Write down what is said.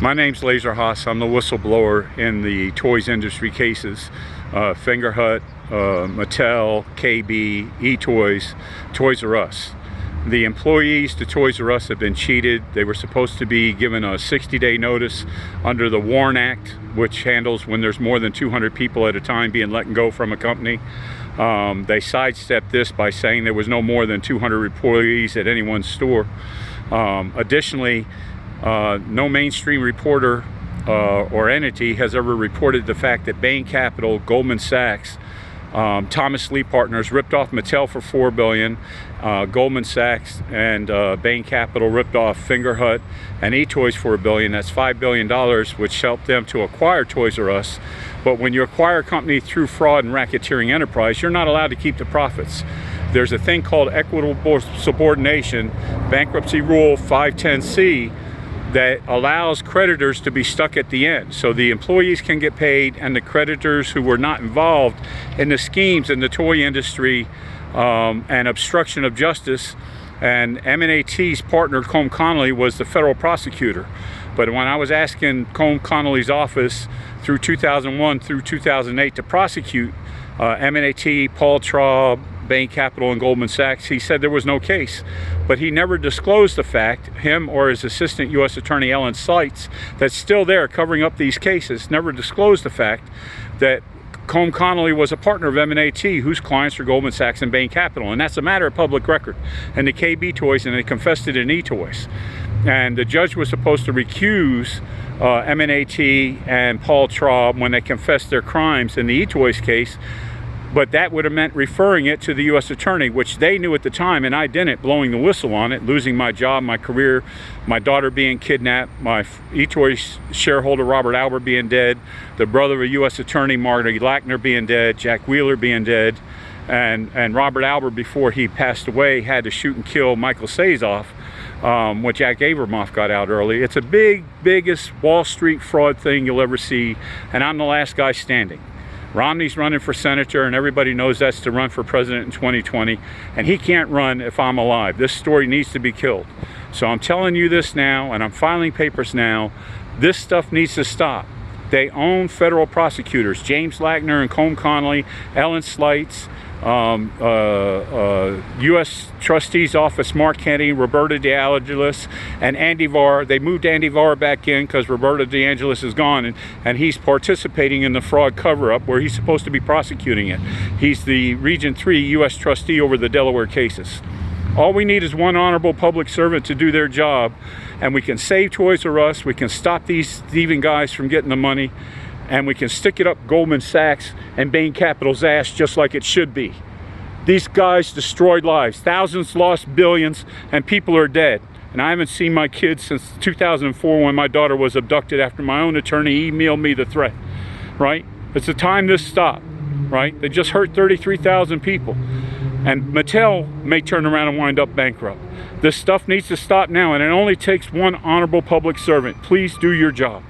My name's Laser Haas. I'm the whistleblower in the toys industry cases. Finger Hut, Mattel, KB, eToys, Toys R Us. The employees to Toys R Us have been cheated. They were supposed to be given a 60-day notice under the WARN Act, which handles when there's more than 200 people at a time being let go from a company. They sidestepped this by saying there was no more than 200 employees at any one store. Additionally, no mainstream reporter or entity has ever reported the fact that Bain Capital, Goldman Sachs, Thomas Lee Partners ripped off Mattel for $4 billion. Goldman Sachs and Bain Capital ripped off Finger Hut and eToys for $1 billion. That's $5 billion, which helped them to acquire Toys R Us. But when you acquire a company through fraud and racketeering enterprise, you're not allowed to keep the profits. There's a thing called equitable subordination, Bankruptcy Rule 510C, that allows creditors to be stuck at the end. So the employees can get paid and the creditors who were not involved in the schemes in the toy industry and obstruction of justice. And M&AT's partner, Combe Connolly, was the federal prosecutor. But when I was asking Combe Connolly's office through 2001 through 2008 to prosecute M&AT, Paul Traub, Bain Capital, and Goldman Sachs, he said there was no case. But he never disclosed the fact, him or his assistant U.S. Attorney Ellen Seitz, that's still there covering up these cases, never disclosed the fact that Combe Connolly was a partner of M&AT, whose clients are Goldman Sachs and Bain Capital. And that's a matter of public record. And the KB Toys, and they confessed it in eToys. And the judge was supposed to recuse M&AT and Paul Traub when they confessed their crimes in the eToys case. But that would have meant referring it to the U.S. Attorney, which they knew at the time, and I didn't, blowing the whistle on it, losing my job, my career, my daughter being kidnapped, my eToys shareholder Robert Albert being dead, the brother of a U.S. Attorney, Marty Lackner, being dead, Jack Wheeler being dead, and Robert Albert, before he passed away, had to shoot and kill Michael Sazoff, when Jack Abramoff got out early. It's a biggest Wall Street fraud thing you'll ever see, and I'm the last guy standing. Romney's running for senator, and everybody knows that's to run for president in 2020, and he can't run if I'm alive. This story needs to be killed. So I'm telling you this now, and I'm filing papers now. This stuff needs to stop. They own federal prosecutors, James Lackner and Combe Connolly, Ellen Seitz, U.S. Trustee's Office, Mark Kennedy, Roberta DeAngelis, and Andy Varr. They moved Andy Varr back in because Roberta DeAngelis is gone, and he's participating in the fraud cover-up where he's supposed to be prosecuting it. He's the Region 3 U.S. Trustee over the Delaware cases. All we need is one honorable public servant to do their job, and we can save Toys R Us, we can stop these thieving guys from getting the money, and we can stick it up Goldman Sachs and Bain Capital's ass just like it should be. These guys destroyed lives. Thousands lost billions, and people are dead. And I haven't seen my kids since 2004 when my daughter was abducted after my own attorney emailed me the threat, right? It's the time this stopped, right? They just hurt 33,000 people. And Mattel may turn around and wind up bankrupt. This stuff needs to stop now, and it only takes one honorable public servant. Please do your job.